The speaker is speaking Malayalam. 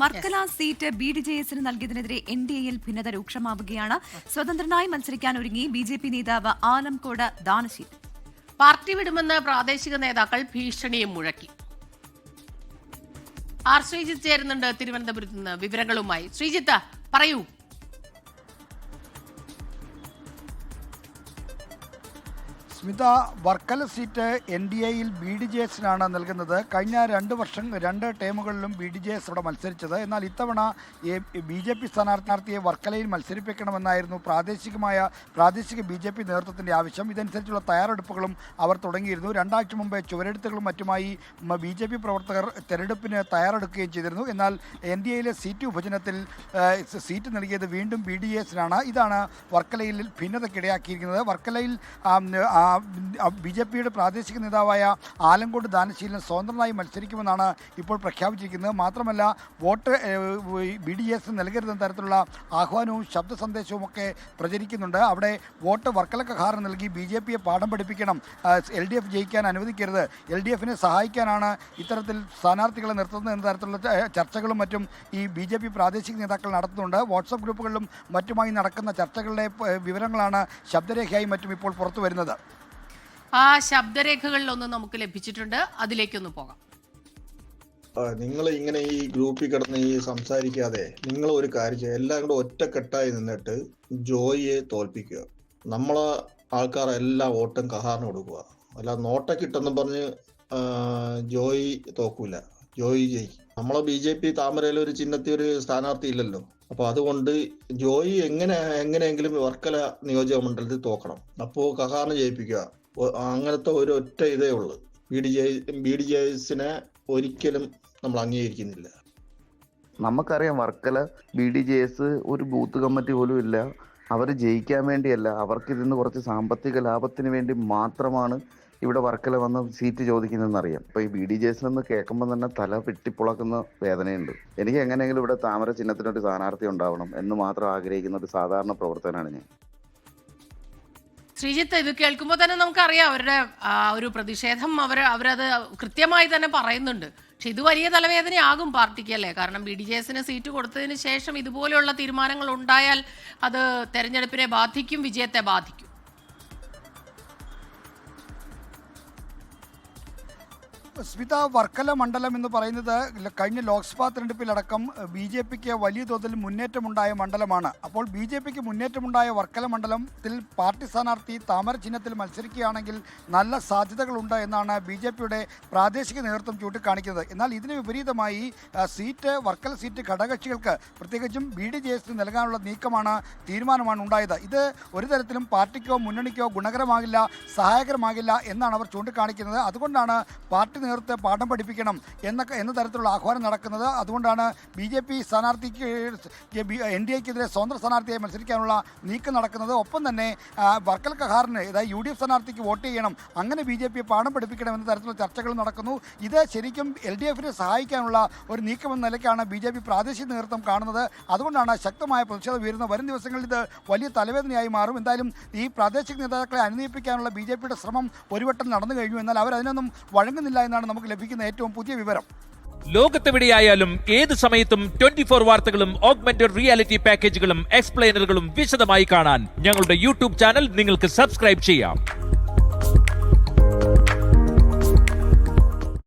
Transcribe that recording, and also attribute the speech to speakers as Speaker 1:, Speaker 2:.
Speaker 1: വർക്കല സീറ്റ് BDJS-ന് നൽകിയതിനെതിരെ NDAയിൽ ഭിന്നത രൂക്ഷമാവുകയാണ്. സ്വതന്ത്രനായി മത്സരിക്കാൻ ഒരുങ്ങി BJP നേതാവ് ആലംകോട് ദാനശീൽ.
Speaker 2: പാർട്ടി വിടുമെന്ന് പ്രാദേശിക നേതാക്കൾ ഭീഷണിയും മുഴക്കി. ആർ ശ്രീജിത്ത് ചേരുന്നുണ്ട് തിരുവനന്തപുരത്ത് നിന്ന് വിവരങ്ങളുമായി. ശ്രീജിത്ത്, പറയൂ.
Speaker 3: സ്മിത, വർക്കല സീറ്റ് NDAയിൽ BDJS-നാണ് നൽകുന്നത്. കഴിഞ്ഞ 2 ടേമുകളിലും BDJS ഇവിടെ മത്സരിച്ചത്. എന്നാൽ ഇത്തവണ BJP സ്ഥാനാർത്ഥിയെ വർക്കലയിൽ മത്സരിപ്പിക്കണമെന്നായിരുന്നു പ്രാദേശിക BJP നേതൃത്വത്തിൻ്റെ ആവശ്യം. ഇതനുസരിച്ചുള്ള തയ്യാറെടുപ്പുകളും അവർ തുടങ്ങിയിരുന്നു. 2 ആഴ്ച മുമ്പ് ചുവരെഴുത്തുകളും മറ്റുമായി BJP പ്രവർത്തകർ തെരഞ്ഞെടുപ്പിന് തയ്യാറെടുക്കുകയും ചെയ്തിരുന്നു. എന്നാൽ NDAയിലെ സീറ്റ് വിഭജനത്തിൽ സീറ്റ് നൽകിയത് വീണ്ടും BDJS-നാണ്. ഇതാണ് വർക്കലയിൽ ഭിന്നതയ്ക്കിടയാക്കിയിരിക്കുന്നത്. വർക്കലയിൽ BJPയുടെ പ്രാദേശിക നേതാവായ ആലംകോട് ദാനശീലൻ സ്വതന്ത്രനായി മത്സരിക്കുമെന്നാണ് ഇപ്പോൾ പ്രഖ്യാപിച്ചിരിക്കുന്നത്. മാത്രമല്ല, വോട്ട് BDJS നൽകരുതെന്ന തരത്തിലുള്ള ആഹ്വാനവും ശബ്ദ സന്ദേശവും ഒക്കെ പ്രചരിക്കുന്നുണ്ട്. അവിടെ വോട്ട് വർക്കല കഹാറിന് നൽകി BJPയെ പാഠം പഠിപ്പിക്കണം, LDF ജയിക്കാൻ അനുവദിക്കരുത്, LDFനെ സഹായിക്കാനാണ് ഇത്തരത്തിൽ സ്ഥാനാർത്ഥികളെ നിർത്തുന്നത് എന്ന തരത്തിലുള്ള ചർച്ചകളും മറ്റും ഈ BJP പ്രാദേശിക നേതാക്കൾ നടത്തുന്നുണ്ട്. വാട്സപ്പ് ഗ്രൂപ്പുകളിലും മറ്റുമായി നടക്കുന്ന ചർച്ചകളുടെ വിവരങ്ങളാണ് ശബ്ദരേഖയായി മറ്റും ഇപ്പോൾ പുറത്തു വരുന്നത്.
Speaker 2: ആ ശബ്ദരേഖകളിലൊന്നും നമുക്ക് ലഭിച്ചിട്ടുണ്ട്, അതിലേക്കൊന്ന് പോകാം.
Speaker 4: നിങ്ങൾ ഇങ്ങനെ ഈ ഗ്രൂപ്പിൽ കിടന്ന് ഈ സംസാരിക്കാതെ നിങ്ങൾ ഒരു കാര്യം ചെയ്യുക, എല്ലാം കൂടെ ഒറ്റക്കെട്ടായി നിന്നിട്ട് ജോയിയെ തോൽപ്പിക്കുക. നമ്മളെ ആൾക്കാരെല്ലാം വോട്ടും കഹാറിന് കൊടുക്കുക. അല്ല നോട്ടക്കിട്ടെന്ന് പറഞ്ഞ് ജോയി തോക്കൂല, ജോയി ജയിക്കും. നമ്മളെ BJP താമരയിൽ ഒരു ചിഹ്നത്തിൽ ഒരു സ്ഥാനാർത്ഥി ഇല്ലല്ലോ. അപ്പൊ അതുകൊണ്ട് ജോയി എങ്ങനെയെങ്കിലും വർക്കല നിയോജക മണ്ഡലത്തിൽ തോക്കണം. അപ്പോൾ കഹാറിന് ജയിപ്പിക്കുക. അങ്ങനത്തെ ഒരു ഒറ്റ ഇതേ ഉള്ളൂ. BDJS-നെ ഒരിക്കലും നമ്മൾ അംഗീകരിക്കുന്നില്ല.
Speaker 5: നമുക്കറിയാം വർക്കല BDJS ഒരു ബൂത്ത് കമ്മിറ്റി പോലും ഇല്ല. അവർ ജയിക്കാൻ വേണ്ടിയല്ല, അവർക്ക് ഇതിന്ന് കുറച്ച് സാമ്പത്തിക ലാഭത്തിന് വേണ്ടി മാത്രമാണ് ഇവിടെ വർക്കല വന്ന് സീറ്റ് ചോദിക്കുന്നതെന്നറിയാം. അപ്പോൾ ഈ BDJS-എന്ന് കേൾക്കുമ്പോൾ തന്നെ തല വെട്ടിപ്പുളക്കുന്ന വേദനയുണ്ട്. എനിക്ക് എങ്ങനെയെങ്കിലും ഇവിടെ താമര ചിഹ്നത്തിനൊരു സ്ഥാനാർത്ഥി ഉണ്ടാവണം എന്ന് മാത്രം ആഗ്രഹിക്കുന്ന ഒരു സാധാരണ പ്രവർത്തകനാണ് ഞാൻ.
Speaker 2: ശ്രീജിത്ത്, ഇത് കേൾക്കുമ്പോൾ തന്നെ നമുക്കറിയാം അവരുടെ ഒരു പ്രതിഷേധം അവരത് കൃത്യമായി തന്നെ പറയുന്നുണ്ട്. പക്ഷെ ഇത് വലിയ തലവേദനയാകും പാർട്ടിക്ക്, അല്ലേ? കാരണം BDJS-ന് സീറ്റ് കൊടുത്തതിന് ശേഷം ഇതുപോലെയുള്ള തീരുമാനങ്ങൾ ഉണ്ടായാൽ അത് തെരഞ്ഞെടുപ്പിനെ ബാധിക്കും, വിജയത്തെ ബാധിക്കും.
Speaker 3: സ്മിത, വർക്കല മണ്ഡലം എന്ന് പറയുന്നത് കഴിഞ്ഞ ലോക്സഭാ തെരഞ്ഞെടുപ്പിലടക്കം BJPക്ക് വലിയ തോതിൽ മുന്നേറ്റമുണ്ടായ മണ്ഡലമാണ്. അപ്പോൾ BJPക്ക് മുന്നേറ്റമുണ്ടായ വർക്കല മണ്ഡലത്തിൽ പാർട്ടി സ്ഥാനാർത്ഥി താമര ചിഹ്നത്തിൽ മത്സരിക്കുകയാണെങ്കിൽ നല്ല സാധ്യതകളുണ്ട് എന്നാണ് BJPയുടെ പ്രാദേശിക നേതൃത്വം ചൂണ്ടിക്കാണിക്കുന്നത്. എന്നാൽ ഇതിന് വിപരീതമായി വർക്കല സീറ്റ് ഘടകകക്ഷികൾക്ക് പ്രത്യേകിച്ചും BDJS നൽകാനുള്ള തീരുമാനമാണ് ഉണ്ടായത്. ഇത് ഒരു തരത്തിലും പാർട്ടിക്കോ മുന്നണിക്കോ ഗുണകരമാകില്ല, സഹായകരമാകില്ല എന്നാണ് അവർ ചൂണ്ടിക്കാണിക്കുന്നത്. അതുകൊണ്ടാണ് പാർട്ടി നേതൃത്വത്തെ പാഠം പഠിപ്പിക്കണം എന്ന തരത്തിലുള്ള ആഹ്വാനം നടക്കുന്നത്. അതുകൊണ്ടാണ് BJP സ്ഥാനാർത്ഥിക്ക് NDAക്കെതിരെ സ്വതന്ത്ര സ്ഥാനാർത്ഥിയായി മത്സരിക്കാനുള്ള നീക്കം നടക്കുന്നത്. ഒപ്പം തന്നെ വർക്കല കഹാറിന്, അതായത് UDF സ്ഥാനാർത്ഥിക്ക് വോട്ട് ചെയ്യണം, അങ്ങനെ BJPയെ പാഠം പഠിപ്പിക്കണം എന്ന തരത്തിലുള്ള ചർച്ചകൾ നടക്കുന്നു. ഇത് ശരിക്കും LDFനെ സഹായിക്കാനുള്ള ഒരു നീക്കമെന്ന നിലയ്ക്കാണ് BJP പ്രാദേശിക നേതൃത്വം കാണുന്നത്. അതുകൊണ്ടാണ് ശക്തമായ പ്രതിഷേധം ഉയരുന്നത്. വരും ദിവസങ്ങളിൽ ഇത് വലിയ തലവേദനയായി മാറും. എന്തായാലും ഈ പ്രാദേശിക നേതാക്കളെ അനുനയിപ്പിക്കാനുള്ള BJPയുടെ ശ്രമം ഒരു വട്ടം നടന്നു കഴിഞ്ഞു. എന്നാൽ അവരതിനൊന്നും വഴങ്ങുന്നില്ല എന്നാണ് നമുക്ക് ലഭിക്കുന്ന ഏറ്റവും പുതിയ വിവരം.
Speaker 6: ലോകത്തെവിടെയായാലും ഏത് സമയത്തും 24 വാർത്തകളും ഓഗ്മെന്റഡ് റിയാലിറ്റി പാക്കേജുകളും എക്സ്പ്ലെയിനറുകളും വിശദമായി കാണാൻ ഞങ്ങളുടെ YouTube ചാനൽ നിങ്ങൾക്ക് സബ്സ്ക്രൈബ് ചെയ്യാം.